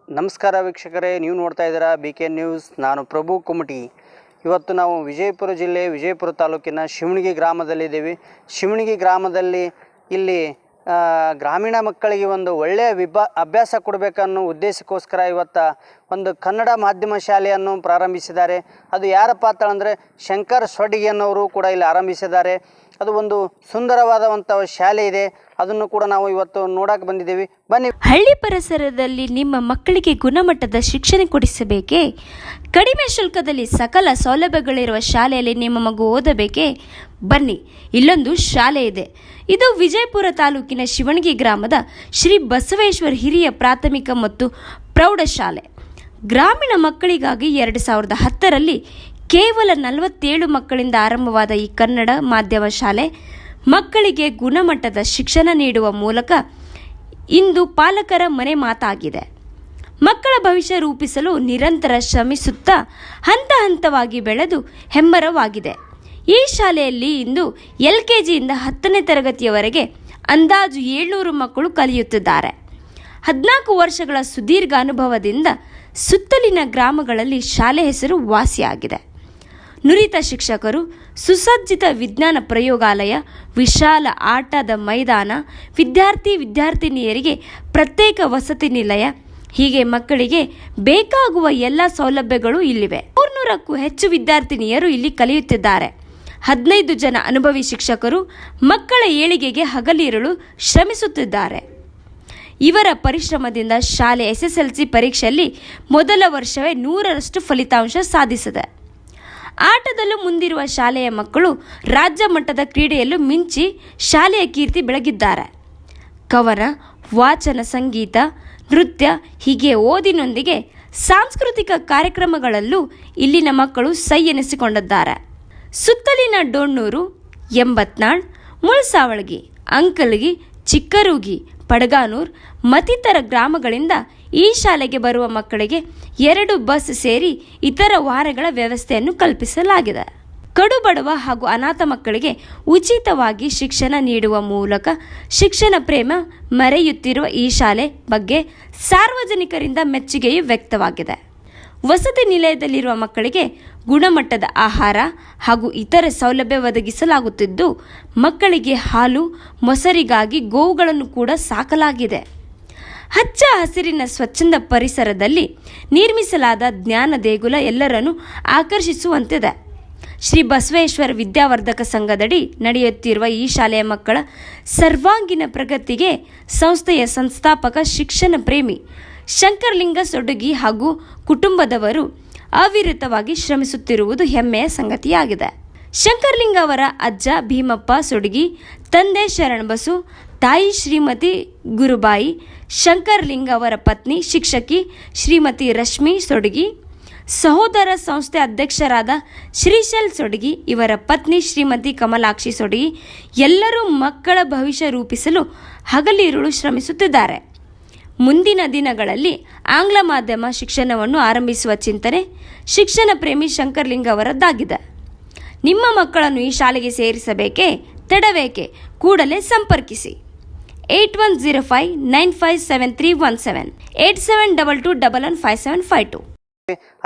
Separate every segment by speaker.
Speaker 1: ನಮಸ್ಕಾರ ವೀಕ್ಷಕರೇ, ನೀವು ನೋಡ್ತಾ ಇದ್ದೀರಾ BK ನ್ಯೂಸ್. ನಾನು ಪ್ರಭು ಕುಮಟಿ. ಇವತ್ತು ನಾವು ವಿಜಯಪುರ ಜಿಲ್ಲೆ ವಿಜಯಪುರ ತಾಲೂಕಿನ ಶಿವಣಗಿ ಗ್ರಾಮದಲ್ಲಿದ್ದೀವಿ. ಶಿವಣಗಿ ಗ್ರಾಮದಲ್ಲಿ ಇಲ್ಲಿ ಗ್ರಾಮೀಣ ಮಕ್ಕಳಿಗೆ ಒಂದು ಒಳ್ಳೆಯ ಅಭ್ಯಾಸ ಕೊಡಬೇಕನ್ನೋ ಉದ್ದೇಶಕ್ಕೋಸ್ಕರ ಇವತ್ತು ಒಂದು ಕನ್ನಡ ಮಾಧ್ಯಮ ಶಾಲೆಯನ್ನು ಪ್ರಾರಂಭಿಸಿದ್ದಾರೆ. ಅದು ಯಾರಪ್ಪ ಅಂತಂದರೆ ಶಂಕರ್ ಸೊಡ್ಗಿ ಅನ್ನೋರು ಕೂಡ ಇಲ್ಲಿ ಆರಂಭಿಸಿದ್ದಾರೆ. ಅದು ಒಂದು ಸುಂದರವಾದಂಥ ಶಾಲೆ ಇದೆ. ಅದನ್ನು ಕೂಡ ನಾವು ಇವತ್ತು ನೋಡಕ್ಕೆ ಬಂದಿದ್ದೀವಿ. ಬನ್ನಿ.
Speaker 2: ಹಳ್ಳಿ ಪರಿಸರದಲ್ಲಿ ನಿಮ್ಮ ಮಕ್ಕಳಿಗೆ ಗುಣಮಟ್ಟದ ಶಿಕ್ಷಣ ಕೊಡಿಸಬೇಕೇ? ಕಡಿಮೆ ಶುಲ್ಕದಲ್ಲಿ ಸಕಲ ಸೌಲಭ್ಯಗಳಿರುವ ಶಾಲೆಯಲ್ಲಿ ನಿಮ್ಮ ಮಗು ಓದಬೇಕೇ? ಬನ್ನಿ, ಇಲ್ಲೊಂದು ಶಾಲೆ ಇದೆ. ಇದು ವಿಜಯಪುರ ತಾಲೂಕಿನ ಶಿವಣಗಿ ಗ್ರಾಮದ ಶ್ರೀ ಬಸವೇಶ್ವರ ಹಿರಿಯ ಪ್ರಾಥಮಿಕ ಮತ್ತು ಪ್ರೌಢಶಾಲೆ. ಗ್ರಾಮೀಣ ಮಕ್ಕಳಿಗಾಗಿ 2010ರಲ್ಲಿ ಕೇವಲ 47 ಮಕ್ಕಳಿಂದ ಆರಂಭವಾದ ಈ ಕನ್ನಡ ಮಾಧ್ಯಮ ಶಾಲೆ ಮಕ್ಕಳಿಗೆ ಗುಣಮಟ್ಟದ ಶಿಕ್ಷಣ ನೀಡುವ ಮೂಲಕ ಇಂದು ಪಾಲಕರ ಮನೆ ಮಾತಾಗಿದೆ. ಮಕ್ಕಳ ಭವಿಷ್ಯ ರೂಪಿಸಲು ನಿರಂತರ ಶ್ರಮಿಸುತ್ತಾ ಹಂತ ಹಂತವಾಗಿ ಬೆಳೆದು ಹೆಮ್ಮರವಾಗಿದೆ. ಈ ಶಾಲೆಯಲ್ಲಿ ಇಂದು LKGಯಿಂದ 10ನೇ ತರಗತಿಯವರೆಗೆ ಅಂದಾಜು 700 ಮಕ್ಕಳು ಕಲಿಯುತ್ತಿದ್ದಾರೆ. 14 ವರ್ಷಗಳ ಸುದೀರ್ಘ ಅನುಭವದಿಂದ ಸುತ್ತಲಿನ ಗ್ರಾಮಗಳಲ್ಲಿ ಶಾಲೆ ಹೆಸರು ವಾಸಿಯಾಗಿದೆ. ನುರಿತ ಶಿಕ್ಷಕರು, ಸುಸಜ್ಜಿತ ವಿಜ್ಞಾನ ಪ್ರಯೋಗಾಲಯ, ವಿಶಾಲ ಆಟದ ಮೈದಾನ, ವಿದ್ಯಾರ್ಥಿನಿಯರಿಗೆ ಪ್ರತ್ಯೇಕ ವಸತಿ ನಿಲಯ, ಹೀಗೆ ಮಕ್ಕಳಿಗೆ ಬೇಕಾಗುವ ಎಲ್ಲ ಸೌಲಭ್ಯಗಳು ಇಲ್ಲಿವೆ. 300ಕ್ಕೂ ಹೆಚ್ಚು ವಿದ್ಯಾರ್ಥಿನಿಯರು ಇಲ್ಲಿ ಕಲಿಯುತ್ತಿದ್ದಾರೆ. 15 ಜನ ಅನುಭವಿ ಶಿಕ್ಷಕರು ಮಕ್ಕಳ ಏಳಿಗೆಗೆ ಹಗಲಿರುಳು ಶ್ರಮಿಸುತ್ತಿದ್ದಾರೆ. ಇವರ ಪರಿಶ್ರಮದಿಂದ ಶಾಲೆ SSLC ಪರೀಕ್ಷೆಯಲ್ಲಿ ಮೊದಲ ವರ್ಷವೇ 100ರಷ್ಟು ಫಲಿತಾಂಶ ಸಾಧಿಸಿದೆ. ಆಟದಲ್ಲೂ ಮುಂದಿರುವ ಶಾಲೆಯ ಮಕ್ಕಳು ರಾಜ್ಯ ಮಟ್ಟದ ಕ್ರೀಡೆಯಲ್ಲೂ ಮಿಂಚಿ ಶಾಲೆಯ ಕೀರ್ತಿ ಬೆಳಗಿದ್ದಾರೆ. ಕವನ, ವಾಚನ, ಸಂಗೀತ, ನೃತ್ಯ, ಹೀಗೆ ಓದಿನೊಂದಿಗೆ ಸಾಂಸ್ಕೃತಿಕ ಕಾರ್ಯಕ್ರಮಗಳಲ್ಲೂ ಇಲ್ಲಿನ ಮಕ್ಕಳು ಸೈ ಎನಿಸಿಕೊಂಡಿದ್ದಾರೆ. ಸುತ್ತಲಿನ ಡೊಣ್ಣೂರು, ಎಂಬತ್ನಾಳ್, ಮುಳಸಾವಳಗಿ, ಅಂಕಲಗಿ, ಚಿಕ್ಕರೂಗಿ, ಪಡಗಾನೂರ್ ಮತ್ತಿತರ ಗ್ರಾಮಗಳಿಂದ ಈ ಶಾಲೆಗೆ ಬರುವ ಮಕ್ಕಳಿಗೆ 2 ಬಸ್ ಸೇರಿ ಇತರ ವಾಹನಗಳ ವ್ಯವಸ್ಥೆಯನ್ನು ಕಲ್ಪಿಸಲಾಗಿದೆ. ಕಡುಬಡವ ಹಾಗೂ ಅನಾಥ ಮಕ್ಕಳಿಗೆ ಉಚಿತವಾಗಿ ಶಿಕ್ಷಣ ನೀಡುವ ಮೂಲಕ ಶಿಕ್ಷಣ ಪ್ರೇಮ ಮೆರೆಯುತ್ತಿರುವ ಈ ಶಾಲೆ ಬಗ್ಗೆ ಸಾರ್ವಜನಿಕರಿಂದ ಮೆಚ್ಚುಗೆಯೂ ವ್ಯಕ್ತವಾಗಿದೆ. ವಸತಿ ನಿಲಯದಲ್ಲಿರುವ ಮಕ್ಕಳಿಗೆ ಗುಣಮಟ್ಟದ ಆಹಾರ ಹಾಗೂ ಇತರ ಸೌಲಭ್ಯ ಒದಗಿಸಲಾಗುತ್ತಿದ್ದು, ಮಕ್ಕಳಿಗೆ ಹಾಲು, ಮೊಸರಿಗಾಗಿ ಗೋವುಗಳನ್ನು ಕೂಡ ಸಾಕಲಾಗಿದೆ. ಹಚ್ಚ ಹಸಿರಿನ ಸ್ವಚ್ಛಂದ ಪರಿಸರದಲ್ಲಿ ನಿರ್ಮಿಸಲಾದ ಜ್ಞಾನ ದೇಗುಲ ಎಲ್ಲರನ್ನೂ ಆಕರ್ಷಿಸುವಂತಿದೆ. ಶ್ರೀ ಬಸವೇಶ್ವರ ವಿದ್ಯಾವರ್ಧಕ ಸಂಘದಡಿ ನಡೆಯುತ್ತಿರುವ ಈ ಶಾಲೆಯ ಮಕ್ಕಳ ಸರ್ವಾಂಗೀಣ ಪ್ರಗತಿಗೆ ಸಂಸ್ಥೆಯ ಸಂಸ್ಥಾಪಕ ಶಿಕ್ಷಣ ಪ್ರೇಮಿ ಶಂಕರಲಿಂಗ ಸೊಡ್ಗಿ ಹಾಗೂ ಕುಟುಂಬದವರು ಅವಿರತವಾಗಿ ಶ್ರಮಿಸುತ್ತಿರುವುದು ಹೆಮ್ಮೆಯ ಸಂಗತಿಯಾಗಿದೆ. ಶಂಕರಲಿಂಗ ಅವರ ಅಜ್ಜ ಭೀಮಪ್ಪ ಸೊಡ್ಗಿ, ತಂದೆ ಶರಣಬಸು, ತಾಯಿ ಶ್ರೀಮತಿ ಗುರುಬಾಯಿ, ಶಂಕರಲಿಂಗ ಅವರ ಪತ್ನಿ ಶಿಕ್ಷಕಿ ಶ್ರೀಮತಿ ರಶ್ಮಿ ಸೊಡ್ಗಿ, ಸಹೋದರ ಸಂಸ್ಥೆ ಅಧ್ಯಕ್ಷರಾದ ಶ್ರೀಶೈಲ್ ಸೊಡ್ಗಿ, ಇವರ ಪತ್ನಿ ಶ್ರೀಮತಿ ಕಮಲಾಕ್ಷಿ ಸೊಡ್ಗಿ ಎಲ್ಲರೂ ಮಕ್ಕಳ ಭವಿಷ್ಯ ರೂಪಿಸಲು ಹಗಲಿರುಳು ಶ್ರಮಿಸುತ್ತಿದ್ದಾರೆ. ಮುಂದಿನ ದಿನಗಳಲ್ಲಿ ಆಂಗ್ಲ ಮಾಧ್ಯಮ ಶಿಕ್ಷಣವನ್ನು ಆರಂಭಿಸುವ ಚಿಂತನೆ ಶಿಕ್ಷಣ ಪ್ರೇಮಿ ಶಂಕರಲಿಂಗ ಅವರದ್ದಾಗಿದೆ. ನಿಮ್ಮ ಮಕ್ಕಳನ್ನು ಈ ಶಾಲೆಗೆ ಸೇರಿಸಬೇಕೇ? ತಡಬೇಕೆ? ಕೂಡಲೇ ಸಂಪರ್ಕಿಸಿ 8105957317 8722115752.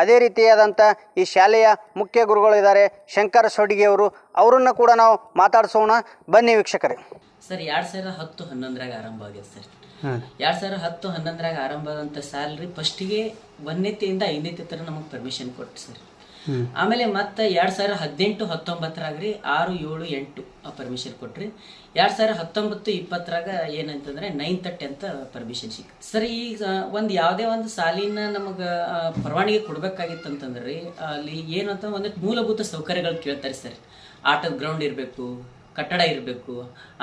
Speaker 1: ಅದೇ ರೀತಿಯಾದಂಥ ಈ ಶಾಲೆಯ ಮುಖ್ಯ ಗುರುಗಳಿದ್ದಾರೆ ಶಂಕರ್ ಸೊಡ್ಗಿ ಅವರು. ಅವರನ್ನು ಕೂಡ ನಾವು ಮಾತಾಡಿಸೋಣ. ಬನ್ನಿ ವೀಕ್ಷಕರೇ.
Speaker 3: ಸರ್ 2010-11 ಆರಂಭ ಆಗಿದೆ ಸರ್. 2010-11 ಆರಂಭ ಆದಂಥ ಸ್ಯಾಲ್ರಿ ಫಸ್ಟಿಗೆ 1ನೇತಿಂದ 5ನೇತಿ ತರ ನಮಗೆ ಪರ್ಮಿಷನ್ ಕೊಟ್ಟು ಸರ್. ಆಮೇಲೆ ಮತ್ತೆ 2018-19 6, 7, 8 ಪರ್ಮಿಷನ್ ಕೊಟ್ರಿ. 2019-20 ಏನಂತಂದ್ರೆ 9th 10th ಪರ್ಮಿಷನ್ ಸಿಕ್ತು ಸರ್. ಈಗ ಒಂದು ಯಾವುದೇ ಒಂದು ಸಾಲಿನ ನಮಗೆ ಪರವಾನಗಿ ಕೊಡ್ಬೇಕಾಗಿತ್ತು ಅಂತಂದ್ರೆ ಅಲ್ಲಿ ಏನು ಅಂತ ಒಂದು ಮೂಲಭೂತ ಸೌಕರ್ಯಗಳು ಕೇಳ್ತಾರೆ ಸರ್. ಆಟದ ಗ್ರೌಂಡ್ ಇರಬೇಕು, ಕಟ್ಟಡ ಇರಬೇಕು,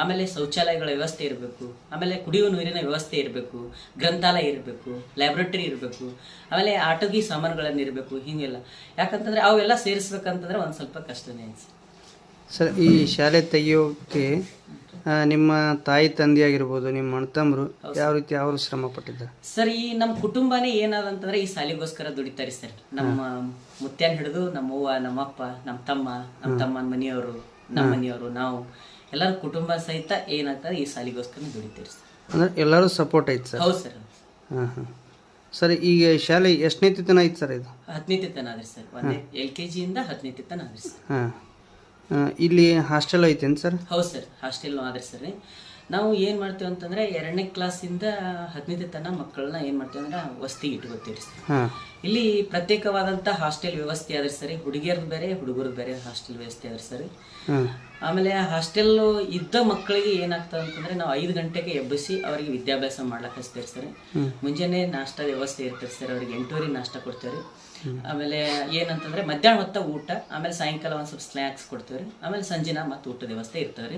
Speaker 3: ಆಮೇಲೆ ಶೌಚಾಲಯಗಳ ವ್ಯವಸ್ಥೆ ಇರಬೇಕು, ಆಮೇಲೆ ಕುಡಿಯುವ ನೀರಿನ ವ್ಯವಸ್ಥೆ ಇರಬೇಕು, ಗ್ರಂಥಾಲಯ ಇರಬೇಕು, ಲ್ಯಾಬ್ರೇಟರಿ ಇರಬೇಕು, ಆಮೇಲೆ ಆಟೋಗಿ ಸಾಮಾನುಗಳನ್ನು ಇರಬೇಕು. ಹೀಗೆಲ್ಲ ಯಾಕಂತಂದ್ರೆ ಅವೆಲ್ಲ ಸೇರಿಸ್ಬೇಕಂತಂದ್ರೆ ಒಂದು ಸ್ವಲ್ಪ ಕಷ್ಟನೇ ಐತೆ
Speaker 1: ಸರ್. ಈ ಶಾಲೆ ತೆಗೆಯೋಕೆ ನಿಮ್ಮ ತಾಯಿ ತಂದೆ ಆಗಿರ್ಬೋದು, ನಿಮ್ಮ ಅಣ್ಣತಮ್ಮರು ಯಾವ ರೀತಿ ಅವರು ಶ್ರಮ ಪಟ್ಟಿದ್ದಾರೆ
Speaker 3: ಸರ್? ಈ ನಮ್ಮ ಕುಟುಂಬನೇ ಏನಾದಂತಂದ್ರೆ ಈ ಶಾಲೆಗೋಸ್ಕರ ದುಡಿತಾರೆ ಸರ್. ನಮ್ಮ ಮುತ್ಯಾನ್ ಹಿಡಿದು ನಮ್ಮವ್ವ, ನಮ್ಮಪ್ಪ, ನಮ್ಮ ತಮ್ಮನ ಮನೆಯವರು, ನಮ್ಮ ಮನೆಯವರು, ನಾವು ಎಲ್ಲರೂ ಕುಟುಂಬ ಸಹಿತ ಏನಾಗ್ತದೆ ಈ ಶಾಲೆಗೋಸ್ಕರ ದುಡಿತೀರಿ ಸರ್.
Speaker 1: ಅಂದ್ರೆ ಎಲ್ಲರೂ ಸಪೋರ್ಟ್ ಐತೆ ಸರ್?
Speaker 3: ಹೌದು ಸರ್.
Speaker 1: ಹಾಂ ಹಾಂ. ಸರ್ ಈಗ ಶಾಲೆ ಎಷ್ಟನೇ ತನ ಐತೆ ಸರ್ ಇದು?
Speaker 3: 10ನೇ ತನ ಅದ್ರಿ ಸರ್. ಒಂದೇ LKG ಇಂದ 10ನೇ ತನ ಅದ್ರಿ ಸರ್.
Speaker 1: ಹಾಂ, ಇಲ್ಲಿ ಹಾಸ್ಟೆಲ್ ಐತೇನು ಸರ್?
Speaker 3: ಹೌದು ಸರ್, ಹಾಸ್ಟೆಲ್ ಆದ್ರಿ ಸರ್. ನಾವು ಏನು ಮಾಡ್ತೀವಿ ಅಂತಂದ್ರೆ 2ನೇ ಕ್ಲಾಸಿಂದ 10ನೇ ತನ ಮಕ್ಕಳನ್ನ ಏನು ಮಾಡ್ತೀವಿ ಅಂದ್ರೆ ವಸತಿಗೆ ಇಟ್ಕೊತೀವಿ ಸರ್. ಇಲ್ಲಿ ಪ್ರತ್ಯೇಕವಾದಂಥ ಹಾಸ್ಟೆಲ್ ವ್ಯವಸ್ಥೆ ಅದ್ರಿ ಸರ್. ಹುಡುಗಿಯರ್ದು ಬೇರೆ ಹುಡುಗರದ್ದು ಬೇರೆ ಹಾಸ್ಟೆಲ್ ವ್ಯವಸ್ಥೆ ಅದ್ರಿ ಸರ್. ಆಮೇಲೆ ಹಾಸ್ಟೆಲ್ ಇದ್ದ ಮಕ್ಕಳಿಗೆ ಏನಾಗ್ತದೆ ಅಂತಂದ್ರೆ ನಾವು 5 ಗಂಟೆಗೆ ಎಬ್ಬಿಸಿ ಅವರಿಗೆ ವಿದ್ಯಾಭ್ಯಾಸ ಮಾಡ್ಲಕ್ಕೆ ಹಚ್ತೇವೆ ಸರ್. ಮುಂಜಾನೆ ನಾಷ್ಟ ವ್ಯವಸ್ಥೆ ಇರ್ತದೆ ಸರ್. ಅವ್ರಿಗೆ 8 ನಾಷ್ಟ ಕೊಡ್ತೇವೆ. ಆಮೇಲೆ ಏನಂತಂದ್ರೆ ಮಧ್ಯಾಹ್ನ ಹೊತ್ತ ಊಟ, ಆಮೇಲೆ ಸಾಯಂಕಾಲ ಒಂದ್ ಸ್ವಲ್ಪ ಸ್ನ್ಯಾಕ್ಸ್ ಕೊಡ್ತೇವೆ. ಆಮೇಲೆ ಸಂಜೆನ ಮತ್ತು ಊಟದ ವ್ಯವಸ್ಥೆ ಇರ್ತವ್ರಿ.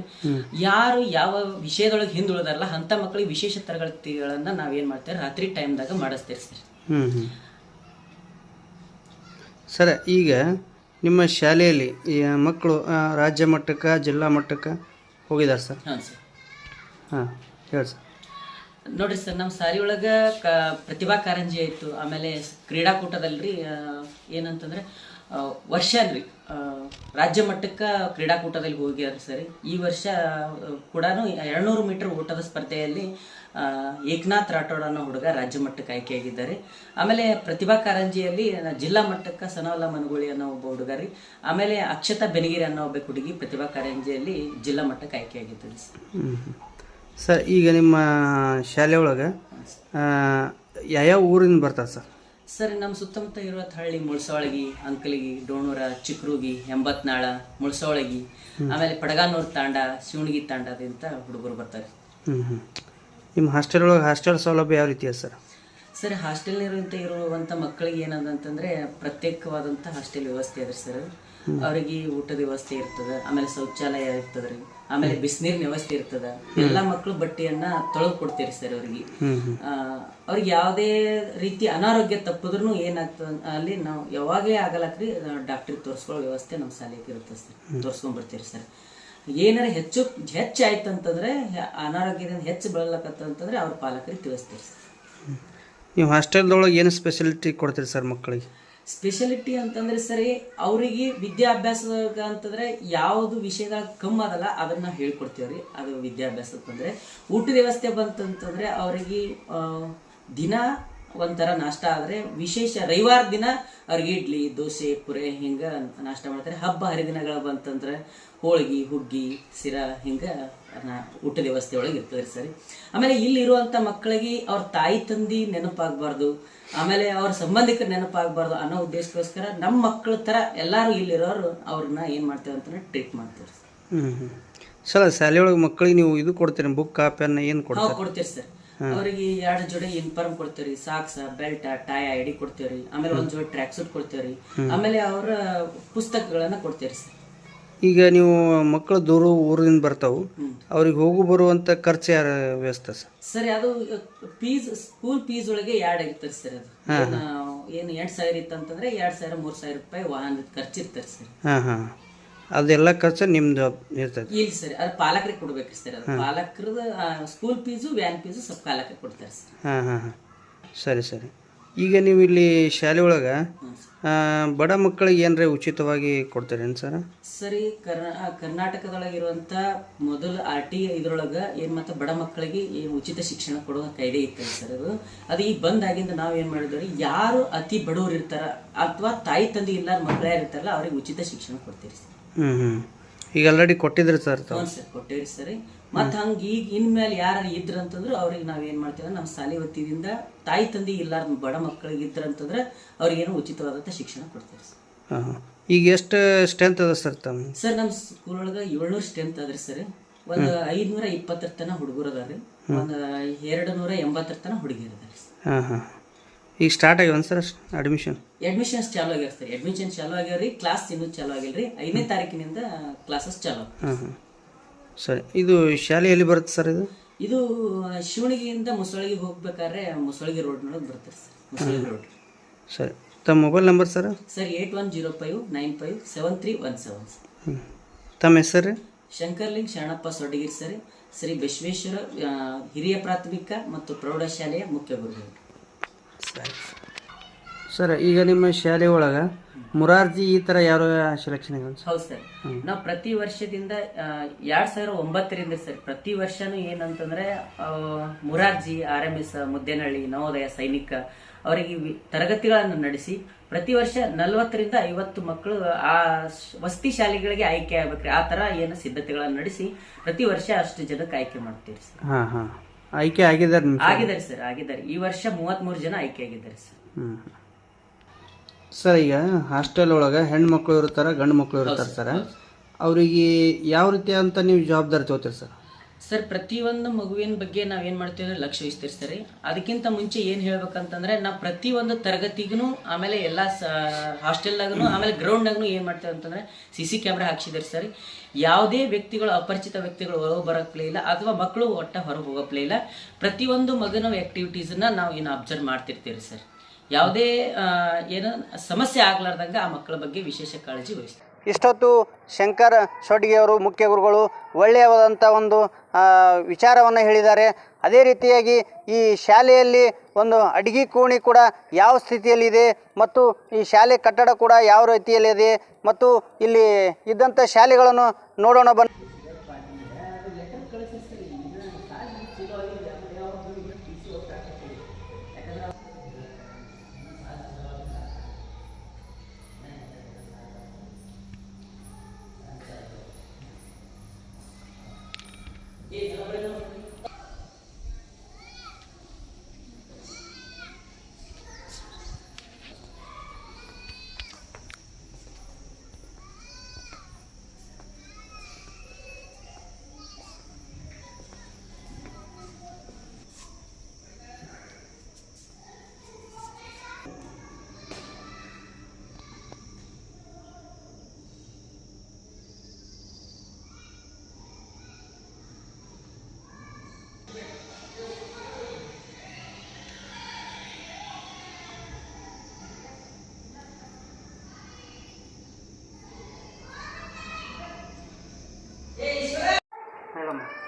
Speaker 3: ಯಾರು ಯಾವ ವಿಷಯದೊಳಗೆ ಹಿಂದುಳಿದಾರಲ್ಲ ಅಂತ ಮಕ್ಕಳಿಗೆ ವಿಶೇಷ ತರಗತಿಗಳನ್ನ ನಾವೇನ್ ಮಾಡ್ತೇವೆ ರಾತ್ರಿ ಟೈಮ್ದಾಗ ಮಾಡಿಸ್ತೇವೆ ಸರ್.
Speaker 1: ಸರ್ ಈಗ ನಿಮ್ಮ ಶಾಲೆಯಲ್ಲಿ ಮಕ್ಕಳು ರಾಜ್ಯ ಮಟ್ಟಕ್ಕೆ ಜಿಲ್ಲಾ ಮಟ್ಟಕ್ಕೆ ಹೋಗಿದ್ದಾರೆ ಸರ್?
Speaker 3: ಹಾಂ ಸರ್.
Speaker 1: ಹಾಂ, ಹೇಳಿ ಸರ್.
Speaker 3: ನೋಡ್ರಿ ಸರ್, ನಮ್ಮ ಸಾರಿ ಒಳಗೆ ಪ್ರತಿಭಾ ಕಾರಂಜಿ ಆಯಿತು. ಆಮೇಲೆ ಕ್ರೀಡಾಕೂಟದಲ್ಲಿ ಏನಂತಂದ್ರೆ ವರ್ಷ ಅಲ್ರಿ ರಾಜ್ಯ ಮಟ್ಟಕ್ಕೆ ಕ್ರೀಡಾಕೂಟದಲ್ಲಿ ಹೋಗ್ಯಾರ ಸರ್. ಈ ವರ್ಷ ಕೂಡ 200 ಮೀಟರ್ ಓಟದ ಸ್ಪರ್ಧೆಯಲ್ಲಿ ಏಕನಾಥ್ ರಾಠೋಡ್ ಅನ್ನೋ ಹುಡುಗ ರಾಜ್ಯ ಮಟ್ಟಕ್ಕೆ ಆಯ್ಕೆಯಾಗಿದ್ದಾರೆ. ಆಮೇಲೆ ಪ್ರತಿಭಾ ಕಾರಂಜಿಯಲ್ಲಿ ಜಿಲ್ಲಾ ಮಟ್ಟಕ್ಕೆ ಸನವಲ್ಲ ಮನಗೋಳಿ ಅನ್ನೋ ಒಬ್ಬ ಹುಡುಗ ರೀ. ಆಮೇಲೆ ಅಕ್ಷತಾ ಬೆನಗಿರಿ ಅನ್ನೋ ಒಬ್ಬ ಹುಡುಗಿ ಪ್ರತಿಭಾ ಕಾರಂಜಿಯಲ್ಲಿ ಜಿಲ್ಲಾ ಮಟ್ಟಕ್ಕೆ ಆಯ್ಕೆಯಾಗಿದ್ದಾರೆ ಸರ್.
Speaker 1: ಸರ್ ಈಗ ನಿಮ್ಮ ಶಾಲೆ ಒಳಗೆ ಯಾವ ಊರಿಂದ ಬರ್ತಾರೆ ಸರ್?
Speaker 3: ಸರ್, ನಮ್ಮ ಸುತ್ತಮುತ್ತ ಇರುವ ಹಳ್ಳಿ ಮುಳ್ಸೋಳಗಿ, ಅಂಕಲಿಗಿ, ಡೋಣೂರ, ಚಿಕ್ರೂಗಿ, ಎಂಬತ್ನಾಳ, ಮುಳ್ಸೋಳಗಿ, ಆಮೇಲೆ ಪಡಗಾನೂರು ತಾಂಡ, ಶಿವಣಗಿ ತಾಂಡದಿಂದ ಹುಡುಗರು ಬರ್ತಾರೆ.
Speaker 1: ನಿಮ್ಮ ಹಾಸ್ಟೆಲ್ ಒಳಗೆ ಹಾಸ್ಟೆಲ್ ಸೌಲಭ್ಯ ಯಾವ ರೀತಿ ಇದೆ ಸರ್?
Speaker 3: ಸರ್, ಇರುವಂಥ ಮಕ್ಕಳಿಗೆ ಏನದಂತಂದ್ರೆ ಪ್ರತ್ಯೇಕವಾದಂಥ ಹಾಸ್ಟೆಲ್ ವ್ಯವಸ್ಥೆ ಅದ ಸರ್. ಅವರಿಗೆ ಊಟದ ವ್ಯವಸ್ಥೆ ಇರ್ತದೆ, ಆಮೇಲೆ ಶೌಚಾಲಯ ಇರ್ತದ್ರಿ, ಆಮೇಲೆ ಬಿಸಿನೀರಿನ ವ್ಯವಸ್ಥೆ ಇರ್ತದ. ಎಲ್ಲಾ ಮಕ್ಕಳು ಬಟ್ಟೆಯನ್ನ ತೊಳೆದು ಕೊಡ್ತೀರಿ ಸರ್. ಅವ್ರಿಗೆ ಯಾವುದೇ ರೀತಿ ಅನಾರೋಗ್ಯ ತಪ್ಪಿದ್ರು ಏನಾಗ್ತದ ಅಲ್ಲಿ ನಾವು ಯಾವಾಗೇ ಆಗಲಕ್ರಿ ಡಾಕ್ಟ್ರಿಗೆ ತೋರಿಸ್ಕೊಳ್ಳೋ ವ್ಯವಸ್ಥೆ ನಮ್ಮ ಶಾಲೆಗೆ ಇರುತ್ತೆ ಸರ್. ತೋರಿಸ್ಕೊಂಡ್ ಬರ್ತೀರಿ ಸರ್. ಏನಾರ ಹೆಚ್ಚು ಆಯ್ತು ಅಂತಂದ್ರೆ ಅನಾರೋಗ್ಯದಿಂದ ಹೆಚ್ಚು ಬೆಳಲಕತ್ತಂತಂದ್ರೆ ಅವ್ರ ಪಾಲಕರಿಗೆ ತಿಳಿಸ್ತೀರಿ ಸರ್.
Speaker 1: ನೀವು ಹಾಸ್ಟೆಲ್ದೊಳಗೆ ಏನು ಸ್ಪೆಷಾಲಿಟಿ ಕೊಡ್ತೀರಿ ಸರ್ ಮಕ್ಕಳಿಗೆ?
Speaker 3: ಸ್ಪೆಷಾಲಿಟಿ ಅಂತಂದ್ರೆ ಸರಿ, ಅವರಿಗೆ ವಿದ್ಯಾಭ್ಯಾಸದಾಗ ಅಂತಂದ್ರೆ ಯಾವುದು ವಿಷಯದಾಗ ಕಮ್ಮಿ ಅದಲ್ಲ ಅದನ್ನ ಹೇಳ್ಕೊಡ್ತೀವ್ರಿ. ಅದು ವಿದ್ಯಾಭ್ಯಾಸಕ್ಕಂದ್ರೆ ಊಟದ ವ್ಯವಸ್ಥೆ ಬಂತಂತಂದ್ರೆ ಅವರಿಗೆ ದಿನ ಒಂಥರ ನಾಷ್ಟ ಆದ್ರೆ ವಿಶೇಷ ರವಿವಾರ ದಿನ ಅವ್ರಿಗೆ ಇಡ್ಲಿ, ದೋಸೆ, ಪುರೆ ಹಿಂಗ ನಾಷ್ಟ ಮಾಡ್ತಾರೆ. ಹಬ್ಬ ಹರಿದಿನಗಳು ಬಂತಂದ್ರೆ ಹೋಳಿಗೆ, ಹುಗ್ಗಿ, ಸಿರಾ ಹಿಂಗ ಊಟದ ವ್ಯವಸ್ಥೆ ಒಳಗೆ ಇರ್ತದೆ ಸರಿ. ಆಮೇಲೆ ಇಲ್ಲಿ ಇರುವಂತ ಮಕ್ಕಳಿಗೆ ಅವ್ರ ತಾಯಿ ತಂದಿ ನೆನಪಾಗಬಾರ್ದು, ಆಮೇಲೆ ಅವ್ರ ಸಂಬಂಧಿಕರ ನೆನಪಾಗಬಾರ್ದು ಅನ್ನೋ ಉದ್ದೇಶಕ್ಕೋಸ್ಕರ ನಮ್ಮ ಮಕ್ಕಳ ತರ ಎಲ್ಲಾರು ಇಲ್ಲಿರೋರು ಅವ್ರನ್ನ ಏನ್ ಮಾಡ್ತೇವೆ ಅಂತ ಟ್ರೀಟ್ ಮಾಡ್ತೇವೆ
Speaker 1: ಸರ್. ಶಾಲೆ ಒಳಗೆ ಮಕ್ಕಳಿಗೆ ನೀವು ಇದು ಕೊಡ್ತೀರಿ, ಬುಕ್ ಪೆನ್ ಏನು
Speaker 3: ಕೊಡ್ತೀರಿ ಸರ್. ಅವ್ರಿಗೆ 2 ಜೋಡಿ ಯೂನಿಫಾರ್ಮ್ ಕೊಡ್ತೇವ್ರಿ, ಸಾಕ್ಸ್, ಬೆಲ್ಟ್, ಟೈ, ಐಡಿ ಕೊಡ್ತೇವ್ರಿ. ಆಮೇಲೆ 1 ಜೋಡಿ ಟ್ರ್ಯಾಕ್ ಸೂಟ್ ಕೊಡ್ತೇವ್ರಿ. ಆಮೇಲೆ ಅವರ ಪುಸ್ತಕಗಳನ್ನ ಕೊಡ್ತೇವ್ರಿ ಸರ್.
Speaker 1: ಈಗ ನೀವು ಮಕ್ಕಳು ದೂರ ಊರಿಂದ ಬರ್ತಾವು, ಅವ್ರಿಗೆ ಹೋಗು ಬರುವಂತ ಖರ್ಚು ಯಾರ ವ್ಯವಸ್ಥೆ ಸರ್?
Speaker 3: ಸರಿ, ಅದು ಸ್ಕೂಲ್ ಫೀಸ್ ಒಳಗೆ 2 ಆಗಿರ್ತದೆ ಸರ್. ಅದು ಏನು 8,000 ಇತ್ತಂತಂದ್ರೆ 2,000-3,000 ರೂಪಾಯಿ ವಾಹನದ ಖರ್ಚು ಇರ್ತದೆ ಸರ್.
Speaker 1: ಅದೆಲ್ಲ ಖರ್ಚು ನಿಮ್ದು ಇರ್ತದೆ?
Speaker 3: ಇಲ್ಲ ಸರ್, ಅದು ಪಾಲಕರಿಗೆ ಕೊಡ್ಬೇಕ್ರಿ ಸರ್. ಅದು ಪಾಲಕರದ ಸ್ಕೂಲ್ ಫೀಸು, ವ್ಯಾನ್ ಫೀಸು ಸ್ವಲ್ಪ ಪಾಲಕರಿಗೆ ಕೊಡ್ತಾರೆ ಸರ್.
Speaker 1: ಸರಿ ಸರಿ. ಈಗ ನೀವು ಇಲ್ಲಿ ಶಾಲೆ ಒಳಗೆ ಬಡ ಮಕ್ಕಳಿಗೆ ಏನ್ರ ಉಚಿತವಾಗಿ ಕೊಡ್ತೀರೇನು ಸರ್?
Speaker 3: ಸರಿ, ಕರ್ನಾಟಕದೊಳಗಿರುವಂಥ ಮೊದಲು RT ಇದ್ರೊಳಗೆ ಏನು ಮತ್ತು ಬಡ ಮಕ್ಕಳಿಗೆ ಉಚಿತ ಶಿಕ್ಷಣ ಕೊಡುವ ಕಾಯ್ದೆ ಇರ್ತದೆ ಸರ್. ಅದು ಈಗ ಬಂದಾಗಿಂದ ನಾವು ಏನು ಮಾಡಿದ್ವಿ, ಯಾರು ಅತಿ ಬಡವರು ಇರ್ತಾರ ಅಥವಾ ತಾಯಿ ತಂದೆ ಇಲ್ಲಾರ ಮಕ್ಕಳು ಯಾರು ಇರ್ತಾರಲ್ಲ ಅವ್ರಿಗೆ ಉಚಿತ ಶಿಕ್ಷಣ ಕೊಡ್ತೀರಿ ಸರ್.
Speaker 1: ಈಗ ಆಲ್ರೆಡಿ ಕೊಟ್ಟಿದ್ರಿ ಸರ್?
Speaker 3: ಹ್ಞೂ ಸರ್, ಕೊಟ್ಟಿರಿ ಸರಿ. ಮತ್ತು ಹಂಗೆ ಈಗ ಇನ್ಮೇಲೆ ಯಾರು ಇದ್ರಂತಂದ್ರೆ ಅವ್ರಿಗೆ ನಾವೇನು ಮಾಡ್ತೀವಿ, ನಮ್ಮ ಶಾಲೆ ವತಿಯಿಂದ ತಾಯಿ ತಂದೆ ಇಲ್ಲಾರ ಬಡ ಮಕ್ಕಳಿಗೆ ಇದ್ರಂತಂದ್ರೆ ಅವ್ರಿಗೇನು ಉಚಿತವಾದಂಥ ಶಿಕ್ಷಣ ಕೊಡ್ತೀವಿ ಸರ್.
Speaker 1: ಈಗ ಎಷ್ಟು ಸ್ಟ್ರೆಂತ್ ಅದ ಸರ್ ತಮ್ಮ?
Speaker 3: ಸರ್, ನಮ್ಮ ಸ್ಕೂಲ್ ಒಳಗೆ 700 ಸ್ಟ್ರೆಂತ್ ಅದ್ರಿ ಸರ್. ಒಂದು 520 ತನ ಹುಡುಗರು ಅದಾರಿ, ಒಂದು 280 ತನ ಹುಡುಗಿಯರು ಅದಾರಿ ಸರ್.
Speaker 1: ಈಗ ಸ್ಟಾರ್ಟ್ ಆಗ್ಯಾವ ಸರ್ ಅಡ್ಮಿಷನ್ಸ್
Speaker 3: ಚಾಲು ಆಗ್ಯಾವ ಸರ್. ಅಡ್ಮಿಷನ್ ಚಾಲು ಆಗ್ಯಾವ್ರಿ, ಕ್ಲಾಸ್ ಇನ್ನೂ ಚಾಲು ಆಗಿಲ್ರಿ. 5ನೇ ತಾರೀಕಿನಿಂದ ಕ್ಲಾಸಸ್ ಚಾಲು.
Speaker 1: ಸರಿ, ಇದು ಶಾಲೆ ಎಲ್ಲಿ ಬರುತ್ತೆ ಸರ್?
Speaker 3: ಇದು ಶಿವಣಗಿಯಿಂದ ಮುಸಳಗಿ ಹೋಗ್ಬೇಕಾದ್ರೆ ಮುಸಳಗಿ ರೋಡ್ನೊಳಗೆ ಬರುತ್ತೆ ಸರ್. ಮುಸಳಗಿ ರೋಡ್.
Speaker 1: ಸರಿ, ತಮ್ಮ ಮೊಬೈಲ್ ನಂಬರ್ ಸರ್?
Speaker 3: ಸರ್ 8105957317.
Speaker 1: ತಮ್ಮ ಹೆಸರು?
Speaker 3: ಶಂಕರ್ಲಿಂಗ್ ಶರಣಪ್ಪ ಸೊಡ್ಡಗಿರಿ ಸರ್. ಶ್ರೀ ಬಸವೇಶ್ವರ ಹಿರಿಯ ಪ್ರಾಥಮಿಕ ಮತ್ತು ಪ್ರೌಢಶಾಲೆಯ ಮುಖ್ಯ ಗುರುಗಳು.
Speaker 1: ಸರ್, ಈಗ ನಿಮ್ಮ ಶಾಲೆ ಒಳಗೆ ಮುರಾರ್ಜಿ ಈ ಥರ ಯಾರು ಸೆಲೆಕ್ಷನ್?
Speaker 3: ಹೌದು ಸರ್, ನಾವು ಪ್ರತಿ ವರ್ಷದಿಂದ 2009ರಿಂದ ಸರ್ ಪ್ರತಿ ವರ್ಷನೂ ಏನಂತಂದ್ರೆ ಮುರಾರ್ಜಿ, RMS, ಮುದ್ದೇನಹಳ್ಳಿ, ನವೋದಯ, ಸೈನಿಕ, ಅವರಿಗೆ ತರಗತಿಗಳನ್ನು ನಡೆಸಿ ಪ್ರತಿ ವರ್ಷ 40ರಿಂದ 50 ಮಕ್ಕಳು ಆ ವಸತಿ ಶಾಲೆಗಳಿಗೆ ಆಯ್ಕೆ ಆಗ್ಬೇಕ್ರಿ. ಆ ತರ ಏನು ಸಿದ್ಧತೆಗಳನ್ನು ನಡೆಸಿ ಪ್ರತಿ ವರ್ಷ ಅಷ್ಟು ಜನಕ್ಕೆ ಆಯ್ಕೆ ಮಾಡ್ತೀವಿ ಸರ್.
Speaker 1: ಆಯ್ಕೆ ಆಗಿದ್ದಾರೆ
Speaker 3: ಸರ್, ಆಗಿದ್ದಾರೆ. ಈ ವರ್ಷ 33 ಜನ ಆಯ್ಕೆ ಆಗಿದ್ದಾರೆ ಸರ್.
Speaker 1: ಸರ್, ಈಗ ಹಾಸ್ಟೆಲ್ ಒಳಗೆ ಹೆಣ್ಮಕ್ಳು ಇರ್ತಾರೆ, ಗಂಡು ಮಕ್ಕಳು ಇರ್ತಾರೆ ಸರ್. ಅವರಿಗೆ ಯಾವ ರೀತಿ ಅಂತ ನೀವು ಜವಾಬ್ದಾರಿ ತಗೋತೀರಿ ಸರ್?
Speaker 3: ಸರ್, ಪ್ರತಿಯೊಂದು ಮಗುವಿನ ಬಗ್ಗೆ ನಾವೇನು ಮಾಡ್ತೀವಿ ಅಂದರೆ ಲಕ್ಷ್ಯ ವಹಿಸ್ತೀರಿ. ಅದಕ್ಕಿಂತ ಮುಂಚೆ ಏನು ಹೇಳ್ಬೇಕಂತಂದ್ರೆ ನಾವು ಪ್ರತಿಯೊಂದು ತರಗತಿಗೂ ಆಮೇಲೆ ಎಲ್ಲ ಹಾಸ್ಟೆಲ್ದಾಗೂ ಆಮೇಲೆ ಗ್ರೌಂಡ್ನಾಗೂ ಏನು ಮಾಡ್ತೇವೆ ಅಂತಂದ್ರೆ CC ಕ್ಯಾಮ್ರಾ ಹಾಕ್ಸಿದಾರೆ ಸರ್. ಯಾವುದೇ ವ್ಯಕ್ತಿಗಳು, ಅಪರಿಚಿತ ವ್ಯಕ್ತಿಗಳು ಹೊರಗೆ ಬರೋಕ್ಲೇ ಇಲ್ಲ ಅಥವಾ ಮಕ್ಕಳು ಒಟ್ಟ ಹೊರಗೆ ಹೋಗೋಪ್ಲೇ ಇಲ್ಲ. ಪ್ರತಿಯೊಂದು ಮಗುನ ಆ್ಯಕ್ಟಿವಿಟೀಸನ್ನ ನಾವು ಏನು ಅಬ್ಸರ್ವ್ ಮಾಡ್ತಿರ್ತೀವಿ ಸರ್. ಯಾವುದೇ ಏನು ಸಮಸ್ಯೆ ಆಗ್ಲಾರ್ದಂಗೆ ಆ ಮಕ್ಕಳ ಬಗ್ಗೆ ವಿಶೇಷ ಕಾಳಜಿ ವಹಿಸ್ತೀವಿ.
Speaker 1: ಇಷ್ಟೊತ್ತು ಶಂಕರ್ ಶೊಡ್ಗಿಯವರು ಮುಖ್ಯ ಗುರುಗಳು ಒಳ್ಳೆಯವಾದಂಥ ಒಂದು ವಿಚಾರವನ್ನು ಹೇಳಿದ್ದಾರೆ. ಅದೇ ರೀತಿಯಾಗಿ ಈ ಶಾಲೆಯಲ್ಲಿ ಒಂದು ಅಡಿಗೆ ಕೋಣೆ ಕೂಡ ಯಾವ ಸ್ಥಿತಿಯಲ್ಲಿದೆ ಮತ್ತು ಈ ಶಾಲೆ ಕಟ್ಟಡ ಕೂಡ ಯಾವ ರೀತಿಯಲ್ಲಿದೆ ಮತ್ತು ಇಲ್ಲಿ ಇದ್ದಂಥ ಶಾಲೆಗಳನ್ನು ನೋಡೋಣ ಬನ್ನಿ.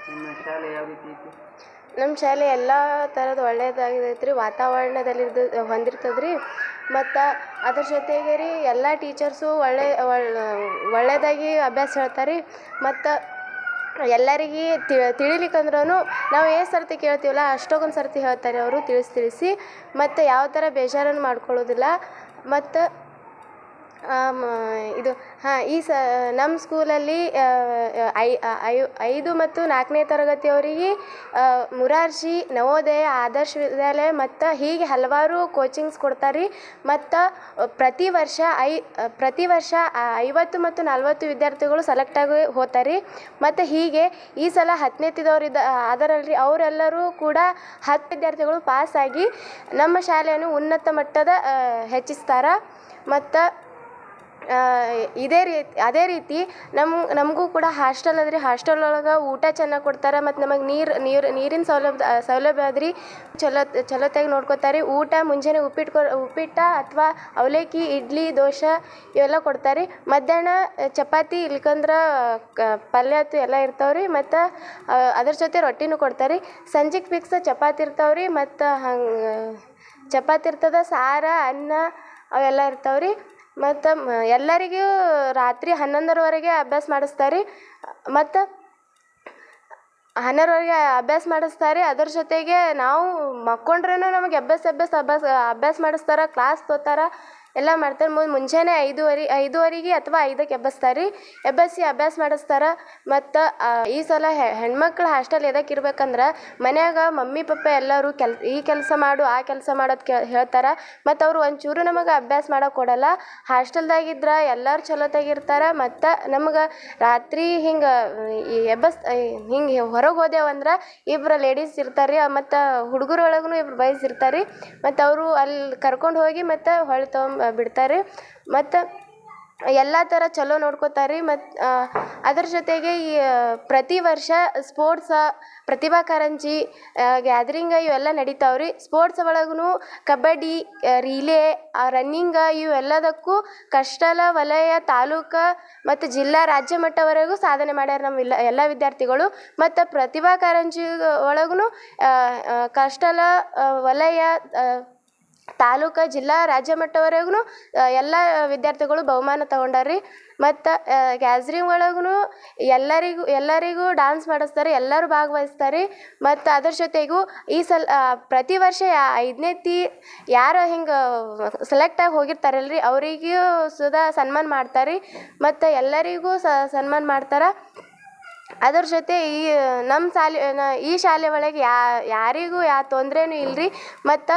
Speaker 1: ನಿಮ್ಮ ಶಾಲೆ ಯಾವ ರೀತಿ ಇತ್ತು?
Speaker 4: ನಮ್ಮ ಶಾಲೆ ಎಲ್ಲ ಥರದ್ದು ಒಳ್ಳೆಯದಾಗಿದೈತೆ ರೀ. ವಾತಾವರಣದಲ್ಲಿ ಹೊಂದಿರ್ತದೆ ರೀ. ಮತ್ತು ಅದ್ರ ಜೊತೆಗೆ ರೀ ಎಲ್ಲ ಟೀಚರ್ಸು ಒಳ್ಳೆಯದಾಗಿ ಅಭ್ಯಾಸ ಹೇಳ್ತಾರೆ ರೀ. ಮತ್ತು ಎಲ್ಲರಿಗೆ ತಿಳಿಲಿಕ್ಕಂದ್ರೂ ನಾವು ಎಷ್ಟು ಸರ್ತಿ ಕೇಳ್ತೀವಲ್ಲ ಅಷ್ಟೊಂದು ಸರ್ತಿ ಹೇಳ್ತಾರೆ ಅವರು ತಿಳಿಸಿ. ಮತ್ತು ಯಾವ ಥರ ಬೇಜಾರನ್ನು ಮಾಡ್ಕೊಳ್ಳೋದಿಲ್ಲ. ಮತ್ತು ಇದು ನಮ್ಮ ಸ್ಕೂಲಲ್ಲಿ 5 ಮತ್ತು 4ನೇ ತರಗತಿಯವರಿಗೆ ಮುರಾರ್ಜಿ, ನವೋದಯ, ಆದರ್ಶ ವಿದ್ಯಾಲಯ ಮತ್ತು ಹೀಗೆ ಹಲವಾರು ಕೋಚಿಂಗ್ಸ್ ಕೊಡ್ತಾರೆ. ಮತ್ತು ಪ್ರತಿ ವರ್ಷ 50 ಮತ್ತು 40 ವಿದ್ಯಾರ್ಥಿಗಳು ಸೆಲೆಕ್ಟಾಗಿ ಹೋಗ್ತಾರೆ. ಮತ್ತು ಹೀಗೆ ಈ ಸಲ 10ನೇತಿದವರು ಅದರಲ್ಲಿ ಅವರೆಲ್ಲರೂ ಕೂಡ 10 ವಿದ್ಯಾರ್ಥಿಗಳು ಪಾಸಾಗಿ ನಮ್ಮ ಶಾಲೆಯನ್ನು ಉನ್ನತ ಮಟ್ಟದ ಹೆಚ್ಚಿಸ್ತಾರೆ. ಮತ್ತು ಅದೇ ರೀತಿ ನಮಗೂ ಕೂಡ ಹಾಸ್ಟೆಲ್ ಅದ್ರಿ. ಹಾಸ್ಟೆಲ್ ಒಳಗೆ ಊಟ ಚೆನ್ನಾಗಿ ಕೊಡ್ತಾರೆ. ಮತ್ತು ನಮಗೆ ನೀರಿನ ಸೌಲಭ್ಯ ಅದ್ರಿ. ಚಲೋತ್ತಾಗಿ ನೋಡ್ಕೊತಾರೆ. ಊಟ ಮುಂಜಾನೆ ಉಪ್ಪಿಟ್ಟ ಅಥವಾ ಅವಲಕ್ಕಿ, ಇಡ್ಲಿ, ದೋಸೆ ಇವೆಲ್ಲ ಕೊಡ್ತಾರೆ. ಮಧ್ಯಾಹ್ನ ಚಪಾತಿ ಇಲ್ಕಂದ್ರೆ ಪಲ್ಯ ಎಲ್ಲ ಇರ್ತಾವ್ರಿ. ಮತ್ತು ಅದ್ರ ಜೊತೆ ರೊಟ್ಟಿನೂ ಕೊಡ್ತಾರೆ. ಸಂಜೆಗೆ ಫಿಕ್ಸ್ ಚಪಾತಿ ಇರ್ತಾವ್ರಿ. ಮತ್ತು ಚಪಾತಿ ಇರ್ತದೆ, ಸಾರು, ಅನ್ನ ಅವೆಲ್ಲ ಇರ್ತಾವ್ರಿ. ಮತ್ತು ಎಲ್ಲರಿಗೂ ರಾತ್ರಿ 11ರವರೆಗೆ ಅಭ್ಯಾಸ ಮಾಡಿಸ್ತಾರೆ. ಮತ್ತು 12ರವರೆಗೆ ಅಭ್ಯಾಸ ಮಾಡಿಸ್ತಾರೆ. ಅದರ ಜೊತೆಗೆ ನಾವು ಮಕ್ಕೊಂಡ್ರೂ ನಮಗೆ ಅಭ್ಯಾಸ ಮಾಡಿಸ್ತಾರೆ, ಕ್ಲಾಸ್ ತೊಗೋತಾರೆ, ಎಲ್ಲ ಮಾಡ್ತಾರೆ. ಮುಂಜಾನೆ 5:30 ಅಥವಾ 5ಕ್ಕೆ ಎಬ್ಬಿಸ್ತಾರೆ. ಎಬ್ಬಿಸಿ ಅಭ್ಯಾಸ ಮಾಡಿಸ್ತಾರೆ. ಮತ್ತು ಈ ಸಲ ಹೆಣ್ಮಕ್ಳು ಹಾಸ್ಟೆಲ್ ಎದಕ್ಕೆ ಇರ್ಬೇಕಂದ್ರೆ ಮನ್ಯಾಗ ಮಮ್ಮಿ ಪಪ್ಪ ಎಲ್ಲರೂ ಈ ಕೆಲಸ ಮಾಡು ಆ ಕೆಲಸ ಮಾಡೋದು ಹೇಳ್ತಾರೆ. ಮತ್ತು ಅವರು ಒಂಚೂರು ನಮಗೆ ಅಭ್ಯಾಸ ಮಾಡೋಕೆ ಕೊಡಲ್ಲ. ಹಾಸ್ಟೆಲ್ದಾಗಿದ್ರೆ ಎಲ್ಲರೂ ಚಲೋತಾಗಿರ್ತಾರೆ. ಮತ್ತು ನಮ್ಗೆ ರಾತ್ರಿ ಹಿಂಗೆ ಹೊರಗೆ ಹೋದೆವಂದ್ರೆ ಇಬ್ಬರು ಲೇಡೀಸ್ ಇರ್ತಾರೆ. ಮತ್ತು ಹುಡುಗರೊಳಗೂ ಇಬ್ಬರು ಬಾಯ್ಸ್ ಇರ್ತಾರೆ. ಮತ್ತು ಅವರು ಅಲ್ಲಿ ಕರ್ಕೊಂಡು ಹೋಗಿ ಮತ್ತು ಹೊಳ್ಳಿ ಬಿಡ್ತಾರೆ. ಮತ್ತು ಎಲ್ಲ ಥರ ಚಲೋ ನೋಡ್ಕೋತಾರೆ. ಮತ್ತು ಅದ್ರ ಜೊತೆಗೆ ಈ ಪ್ರತಿ ವರ್ಷ ಸ್ಪೋರ್ಟ್ಸ, ಪ್ರತಿಭಾ ಕಾರಂಜಿ, ಗ್ಯಾದರಿಂಗ ಇವೆಲ್ಲ ನಡೀತಾವ್ರಿ. ಸ್ಪೋರ್ಟ್ಸ್ ಒಳಗೂ ಕಬಡ್ಡಿ, ರಿಲೇ, ರನ್ನಿಂಗ ಇವೆಲ್ಲದಕ್ಕೂ ಕಷ್ಟಲ, ವಲಯ, ತಾಲೂಕು ಮತ್ತು ಜಿಲ್ಲಾ, ರಾಜ್ಯ ಮಟ್ಟವರೆಗೂ ಸಾಧನೆ ಮಾಡ್ಯಾರ ನಮ್ಮ ಎಲ್ಲ ವಿದ್ಯಾರ್ಥಿಗಳು. ಮತ್ತು ಪ್ರತಿಭಾ ಕಾರಂಜಿ ಒಳಗೂ ಕಷ್ಟಲ, ವಲಯ, ತಾಲೂಕು ಜಿಲ್ಲಾ ರಾಜ್ಯ ಮಟ್ಟವರೆಗೂ ಎಲ್ಲ ವಿದ್ಯಾರ್ಥಿಗಳು ಬಹುಮಾನ ತಗೊಂಡಾರ್ರಿ. ಮತ್ತು ಗ್ಯಾಸ್ರಿಂಗ್ ಒಳಗೂ ಎಲ್ಲರಿಗೂ ಡಾನ್ಸ್ ಮಾಡಿಸ್ತಾರೆ, ಎಲ್ಲರೂ ಭಾಗವಹಿಸ್ತಾರೆ. ಮತ್ತು ಅದ್ರ ಜೊತೆಗೂ ಈ ಪ್ರತಿ ವರ್ಷ 5ನೇ ಯಾರು ಹಿಂಗೆ ಸೆಲೆಕ್ಟಾಗಿ ಹೋಗಿರ್ತಾರಲ್ರಿ ಅವರಿಗೂ ಸುದಾ ಸನ್ಮಾನ ಮಾಡ್ತಾರೆ. ಮತ್ತು ಎಲ್ಲರಿಗೂ ಸನ್ಮಾನ ಮಾಡ್ತಾರೆ. ಅದ್ರ ಜೊತೆ ಈ ಶಾಲೆ ಒಳಗೆ ಯಾರಿಗೂ ಯಾವ ತೊಂದರೆನೂ ಇಲ್ಲರಿ. ಮತ್ತು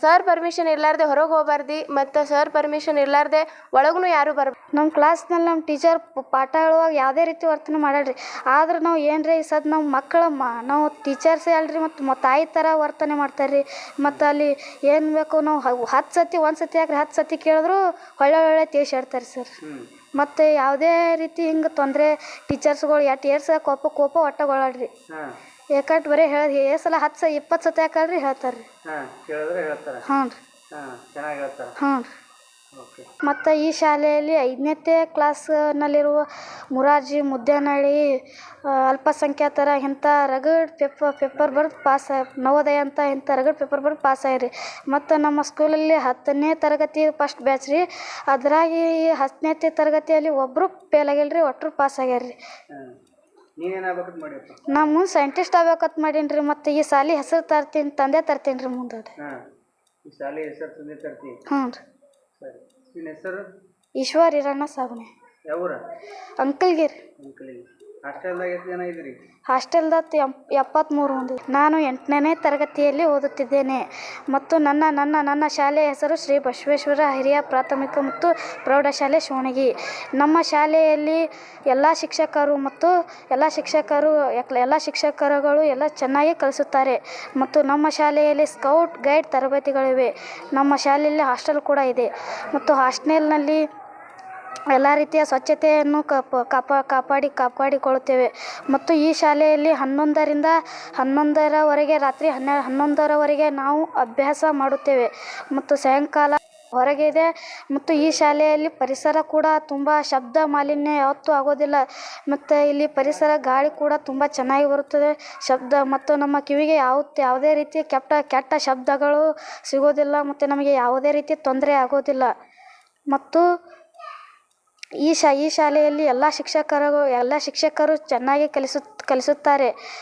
Speaker 4: ಸರ್ ಪರ್ಮಿಷನ್ ಇರಲಾರ್ದೆ ಹೊರಗೆ ಹೋಗ್ಬಾರ್ದು, ಮತ್ತು ಸರ್ ಪರ್ಮಿಷನ್ ಇರಲಾರ್ದೆ ಒಳಗೂ ಯಾರೂ
Speaker 5: ನಮ್ಮ ಕ್ಲಾಸ್ನಲ್ಲಿ ನಮ್ಮ ಟೀಚರ್ ಪಾಠ ಹೇಳುವಾಗ ಯಾವುದೇ ರೀತಿ ವರ್ತನೆ ಮಾಡಲ್ರಿ. ಆದ್ರೆ ನಾವು ಏನ್ರಿ ನಾವು ಟೀಚರ್ಸೇ ಅಲ್ರಿ, ಮತ್ತು ತಾಯಿ ಥರ ವರ್ತನೆ ಮಾಡ್ತಾರೆ ರೀ. ಮತ್ತು ಅಲ್ಲಿ ಏನು ಬೇಕು ನಾವು 10 ಸತಿ ಒಂದು ಸತಿ ಯಾಕ್ರಿ 10 ಸತಿ ಕೇಳಿದ್ರು ಒಳ್ಳೆ ತಿಳಿಸಿ ಹೇಳ್ತಾರೆ ಸರ್. ಮತ್ತು ಯಾವುದೇ ರೀತಿ ಹಿಂಗೆ ತೊಂದರೆ ಟೀಚರ್ಸ್ಗಳು ಏರ್ಸ ಕೋಪ ಒಟ್ಟಗೊಳ್ಳಲ್ರಿ. ಯಾಕಂದ್ರೆ ಬರೀ ಸಲ 10-20 ಸತಿ ಯಾಕಲ್ರಿ ಹೇಳ್ತಾರೆ ರೀ. ಹ್ಞೂ ರೀ. ಹ್ಞೂ ರೀ. ಮತ್ತು ಈ ಶಾಲೆಯಲ್ಲಿ 5ನೇ ಕ್ಲಾಸ್ನಲ್ಲಿರುವ ಮುರಾರ್ಜಿ, ಮುದ್ದೇನಹಳ್ಳಿ, ಅಲ್ಪಸಂಖ್ಯಾತರ ಇಂಥ ರಗಡ್ ಪೇಪರ್ ಬರೆದು ಪಾಸ್ ನವೋದಯ ಅಂತ ಇಂಥ ರಗಡ್ ಪೇಪರ್ ಬರೆದು ಪಾಸ್ ಆಗ್ಯಾರ ರೀ. ಮತ್ತು ನಮ್ಮ ಸ್ಕೂಲಲ್ಲಿ 10ನೇ ತರಗತಿ ಫಸ್ಟ್ ಬ್ಯಾಚ್ ರೀ. ಅದ್ರಾಗಿ 10ನೇ ತರಗತಿಯಲ್ಲಿ ಒಬ್ಬರು ಫೇಲ್ ಆಗಿಲ್ಲ ರೀ, ಒಟ್ಟರು ಪಾಸ್ ಆಗ್ಯಾರ ರೀ. ನಾ ಮುಂದೆ ಸೈಂಟಿಸ್ಟ್ ಆಗ್ಬೇಕಂತ ಮಾಡೀನಿ ರೀ. ಮತ್ತು ಈ ಶಾಲೆ ಹೆಸರು ತಂದೆ ತರ್ತೀನಿ ರೀ ಮುಂದೆ. ಹ್ಞೂ ರೀ. ಈಶ್ವರ್ ಹಿರಣ್ಣ ಸಾಬನೆ, ಅಂಕಲ್ಗಿರಿ. ಹಾಸ್ಟೆಲ್ದಾಗ 73 ಮಂದಿ. ನಾನು 8ನೇ ತರಗತಿಯಲ್ಲಿ ಓದುತ್ತಿದ್ದೇನೆ. ಮತ್ತು ನನ್ನ ಶಾಲೆಯ ಹೆಸರು ಶ್ರೀ ಬಸವೇಶ್ವರ ಹಿರಿಯ ಪ್ರಾಥಮಿಕ ಮತ್ತು ಪ್ರೌಢಶಾಲೆ ಶಿವಣಗಿ. ನಮ್ಮ ಶಾಲೆಯಲ್ಲಿ ಎಲ್ಲ ಶಿಕ್ಷಕರುಗಳು ಎಲ್ಲ ಚೆನ್ನಾಗಿ ಕಲಿಸುತ್ತಾರೆ. ಮತ್ತು ನಮ್ಮ ಶಾಲೆಯಲ್ಲಿ ಸ್ಕೌಟ್ ಗೈಡ್ ತರಬೇತಿಗಳಿವೆ. ನಮ್ಮ ಶಾಲೆಯಲ್ಲಿ ಹಾಸ್ಟೆಲ್ ಕೂಡ ಇದೆ. ಮತ್ತು ಹಾಸ್ಟೆಲ್ನಲ್ಲಿ ಎಲ್ಲ ರೀತಿಯ ಸ್ವಚ್ಛತೆಯನ್ನು ಕಾಪಾಡಿಕೊಳ್ಳುತ್ತೇವೆ. ಮತ್ತು ಈ ಶಾಲೆಯಲ್ಲಿ 11ರವರೆಗೆ ರಾತ್ರಿ 11ರವರೆಗೆ ನಾವು ಅಭ್ಯಾಸ ಮಾಡುತ್ತೇವೆ. ಮತ್ತು ಸಾಯಂಕಾಲ ಹೊರಗೆ ಇದೆ. ಮತ್ತು ಈ ಶಾಲೆಯಲ್ಲಿ ಪರಿಸರ ಕೂಡ ತುಂಬ ಶಬ್ದ ಮಾಲಿನ್ಯ ಯಾವತ್ತೂ ಆಗೋದಿಲ್ಲ. ಮತ್ತು ಇಲ್ಲಿ ಪರಿಸರ ಗಾಳಿ ಕೂಡ ತುಂಬ ಚೆನ್ನಾಗಿ ಬರುತ್ತದೆ ಶಬ್ದ. ಮತ್ತು ನಮ್ಮ ಕಿವಿಗೆ ಯಾವುದೇ ರೀತಿಯ ಕೆಟ್ಟ ಶಬ್ದಗಳು ಸಿಗೋದಿಲ್ಲ. ಮತ್ತು ನಮಗೆ ಯಾವುದೇ ರೀತಿ ತೊಂದರೆ ಆಗೋದಿಲ್ಲ. ಮತ್ತು ಈ ಶಾಲೆಯಲ್ಲಿ ಎಲ್ಲ ಶಿಕ್ಷಕರು ಚೆನ್ನಾಗಿ ಕಲಿಸುತ್ತಾರೆ.